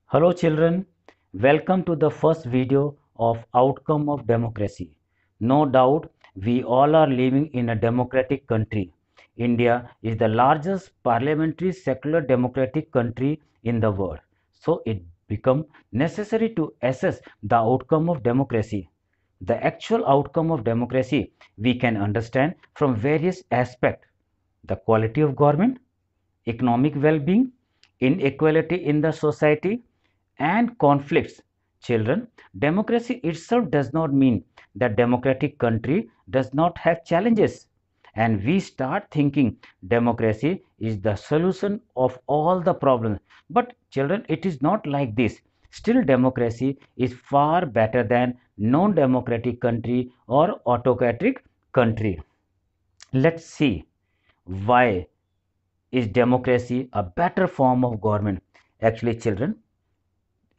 Hello children, welcome to the first video of Outcome of Democracy. No doubt we all are living in a democratic country. India is the largest parliamentary secular democratic country in the world. So it become necessary to assess the outcome of democracy. The actual outcome of democracy we can understand from various aspects: the quality of government, economic well-being, inequality in the society, and conflicts. Children, democracy itself does not mean that democratic country does not have challenges. And we start thinking democracy is the solution of all the problems. But children, it is not like this. Still, democracy is far better than non-democratic country or autocratic country. Let's see why is democracy a better form of government. Actually, children,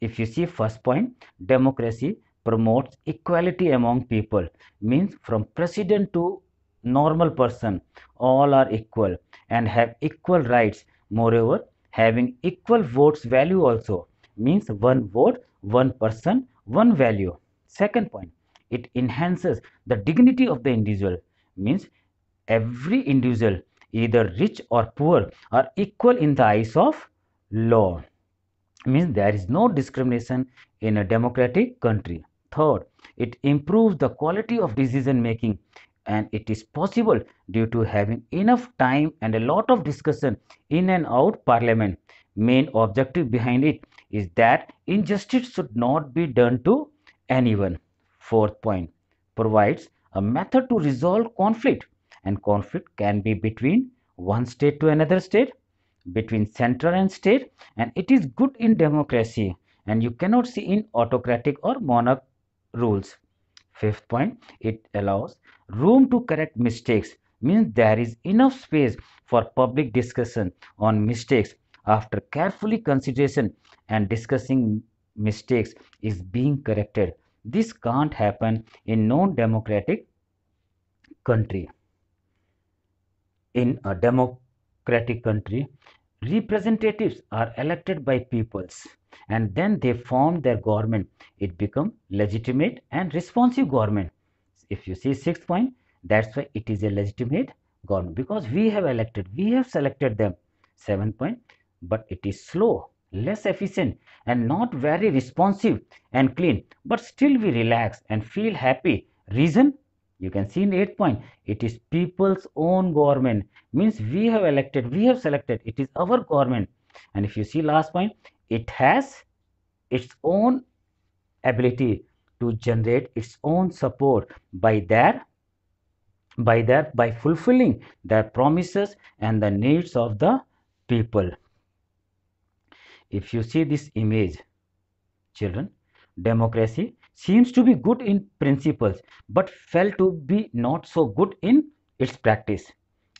if you see first point, democracy promotes equality among people, means from president to normal person all are equal and have equal rights. Moreover, having equal votes value also, means one vote, one person, one value. Second point, it enhances the dignity of the individual, means every individual, either rich or poor, are equal in the eyes of law, means there is no discrimination in a democratic country. Third, it improves the quality of decision making, and it is possible due to having enough time and a lot of discussion in and out parliament. Main objective behind it is that injustice should not be done to anyone. Fourth point, provides a method to resolve conflict, and conflict can be between one state to another state, between central and state, and it is good in democracy and you cannot see in autocratic or monarch rules. Fifth point, it allows room to correct mistakes, means there is enough space for public discussion on mistakes after carefully consideration and discussing mistakes is being corrected. This can't happen in non-democratic country. In a democratic country, representatives are elected by peoples and then they form their government. It becomes legitimate and responsive government. If you see sixth point, that's why it is a legitimate government, because we have elected, we have selected them. Seventh point, but it is slow, less efficient, and not very responsive and clean, but still we relax and feel happy. Reason, you can see in eighth point, it is people's own government, means we have elected, we have selected, it is our government. And if you see last point, it has its own ability to generate its own support by fulfilling their promises and the needs of the people. If you see this image, children, democracy seems to be good in principles but felt to be not so good in its practice.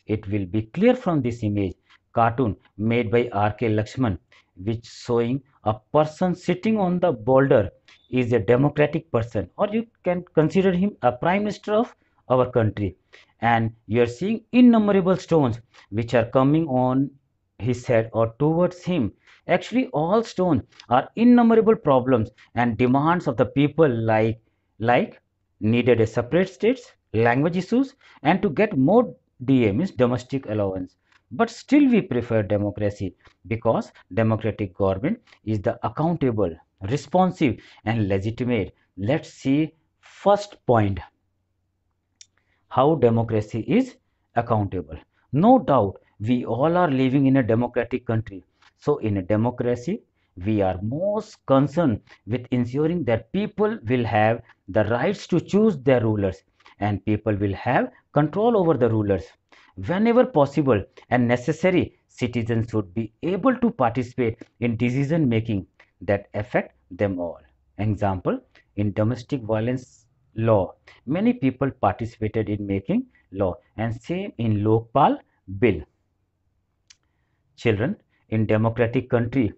It will be clear from this image cartoon made by R.K. Lakshman, which showing a person sitting on the boulder is a democratic person, or you can consider him a prime minister of our country. And you are seeing innumerable stones which are coming on his head or towards him. Actually, all stones are innumerable problems and demands of the people, like needed a separate states, language issues, and to get more DA, means domestic allowance. But still we prefer democracy because democratic government is the accountable, responsive, and legitimate. Let's see first point, how democracy is accountable. No doubt we all are living in a democratic country. So in a democracy, we are most concerned with ensuring that people will have the rights to choose their rulers and people will have control over the rulers. Whenever possible and necessary, citizens should be able to participate in decision making that affect them all. Example, in domestic violence law, many people participated in making law, and same in Lokpal bill. Children, in democratic country,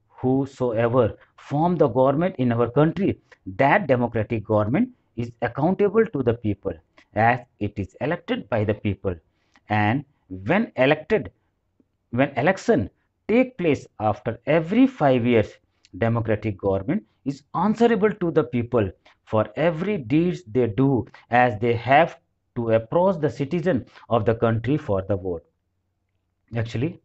whosoever form the government in our country, that democratic government is accountable to the people as it is elected by the people. And when elected, when election take place after every 5 years, Democratic government is answerable to the people for every deeds they do, as they have to approach the citizen of the country for the vote. Actually,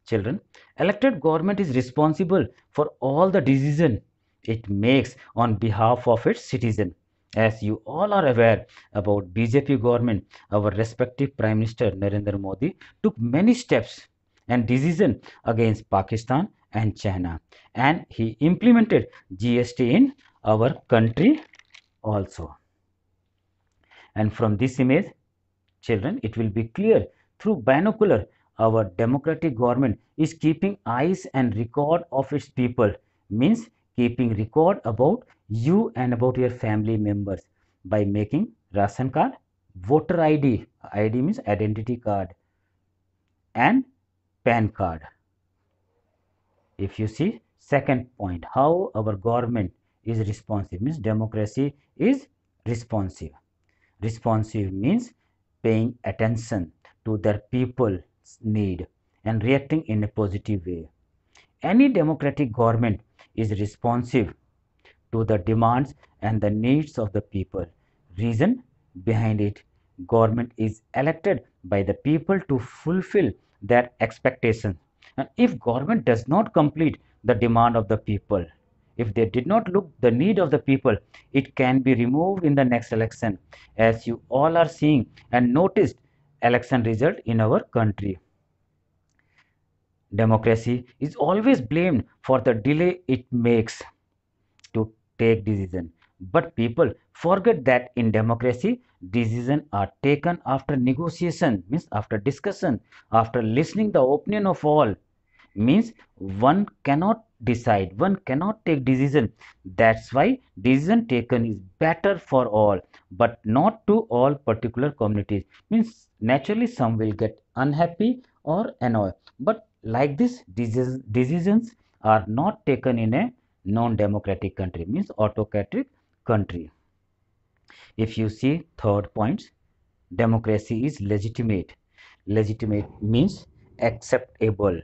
children, elected government is responsible for all the decision it makes on behalf of its citizen. As you all are aware about BJP government, our respective Prime Minister Narendra Modi took many steps and decision against Pakistan and China, and he implemented GST in our country also. And from this image, children, it will be clear through binocular our democratic government is keeping eyes and record of its people, means keeping record about you and about your family members by making ration card, voter ID means identity card, and PAN card. If you see second point, how our government is responsive, means democracy is responsive. Responsive means paying attention to their people's need and reacting in a positive way. Any democratic government is responsive to the demands and the needs of the people. Reason behind it, government is elected by the people to fulfill their expectations. And if government does not complete the demand of the people, if they did not look the need of the people, it can be removed in the next election, as you all are seeing and noticed election result in our country. Democracy is always blamed for the delay it makes to take decision. But people forget that in democracy, decisions are taken after negotiation, means after discussion, after listening the opinion of all. Means one cannot decide, one cannot take decision. That's why decision taken is better for all, but not to all particular communities. Means naturally some will get unhappy or annoyed. But like this, decisions are not taken in a non-democratic country, means autocratic country. If you see third points, democracy is legitimate. Legitimate means acceptable.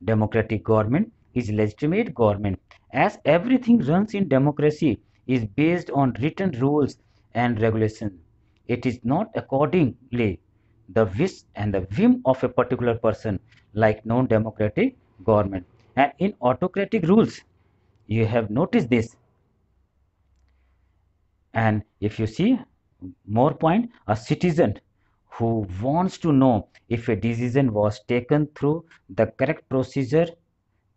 Democratic government is legitimate government, as everything runs in democracy is based on written rules and regulations. It is not accordingly the wish and the whim of a particular person, like non-democratic government. And in autocratic rules, you have noticed this. And if you see more point, a citizen who wants to know if a decision was taken through the correct procedure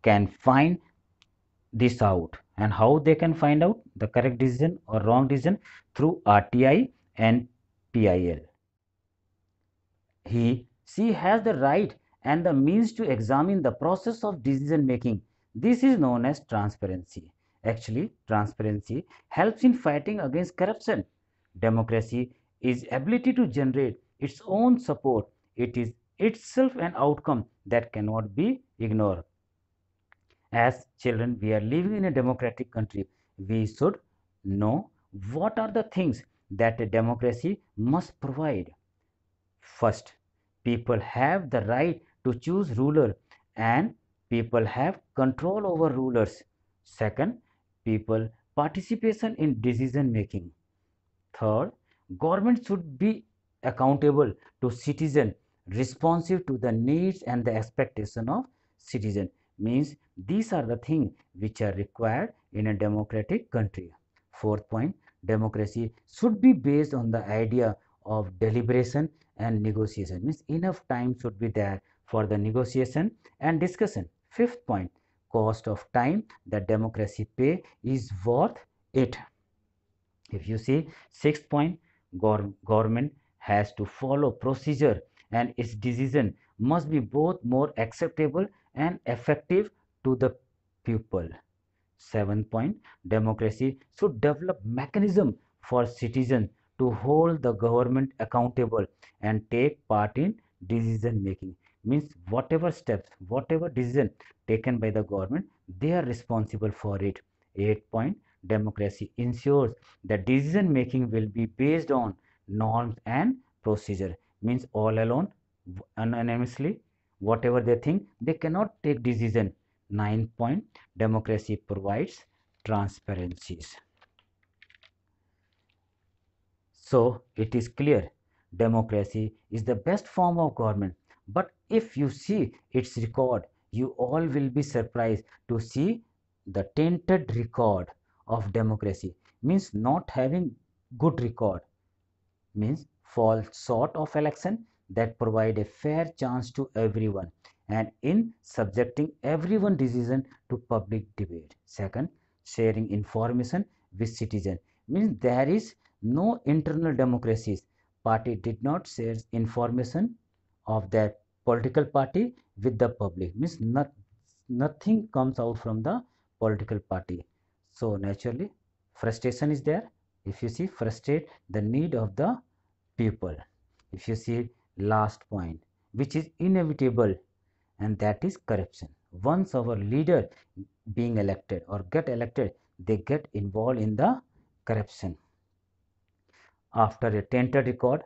can find this out. And how they can find out the correct decision or wrong decision? Through RTI and PIL. She has the right and the means to examine the process of decision making. This is known as transparency. Actually, transparency helps in fighting against corruption. Democracy is ability to generate its own support. It is itself an outcome that cannot be ignored. As children, we are living in a democratic country. We should know what are the things that a democracy must provide. First, people have the right to choose ruler, and people have control over rulers. Second, people participation in decision making. Third, government should be accountable to citizen, responsive to the needs and the expectation of citizen. Means these are the things which are required in a democratic country. Fourth point, democracy should be based on the idea of deliberation and negotiation. Means enough time should be there for the negotiation and discussion. Fifth point, cost of time that democracy pay is worth it. If you see sixth point, government has to follow procedure, and its decision must be both more acceptable and effective to the people. Seventh point, democracy should develop mechanism for citizens to hold the government accountable and take part in decision making. Means whatever steps, whatever decision taken by the government, they are responsible for it. Eighth point, democracy ensures that decision making will be based on norms and procedure. Means all alone, anonymously, whatever they think, they cannot take decision. ninth point, democracy provides transparencies. So it is clear democracy is the best form of government. But if you see its record, you all will be surprised to see the tainted record of democracy. Means not having good record, means fall short of election that provide a fair chance to everyone and in subjecting everyone decision to public debate. Second, sharing information with citizen, means there is no internal democracies. Party did not share information of their political party with the public, means nothing comes out from the political party. So naturally frustration is there. If you see, frustrate the need of the people. If you see last point, which is inevitable, and that is corruption. Once our leader being elected or get elected, they get involved in the corruption. After a tainted record,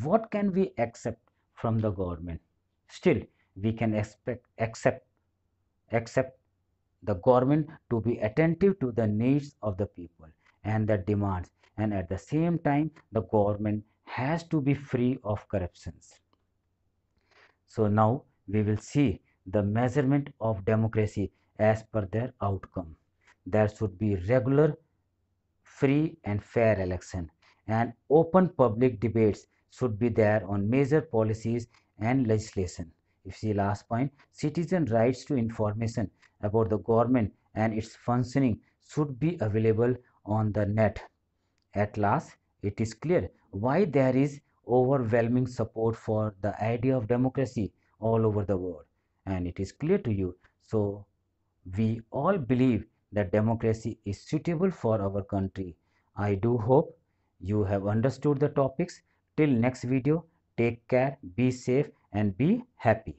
what can we accept from the government? Still, we can accept the government to be attentive to the needs of the people and their demands, and at the same time the government has to be free of corruptions. So now we will see the measurement of democracy as per their outcome. There should be regular, free and fair election, and open public debates should be there on major policies and legislation. If you see last point, citizen rights to information about the government and its functioning should be available on the net. At last, it is clear why there is overwhelming support for the idea of democracy all over the world, and it is clear to you. So we all believe that democracy is suitable for our country. I do hope you have understood the topics. Till next video, take care, be safe and be happy.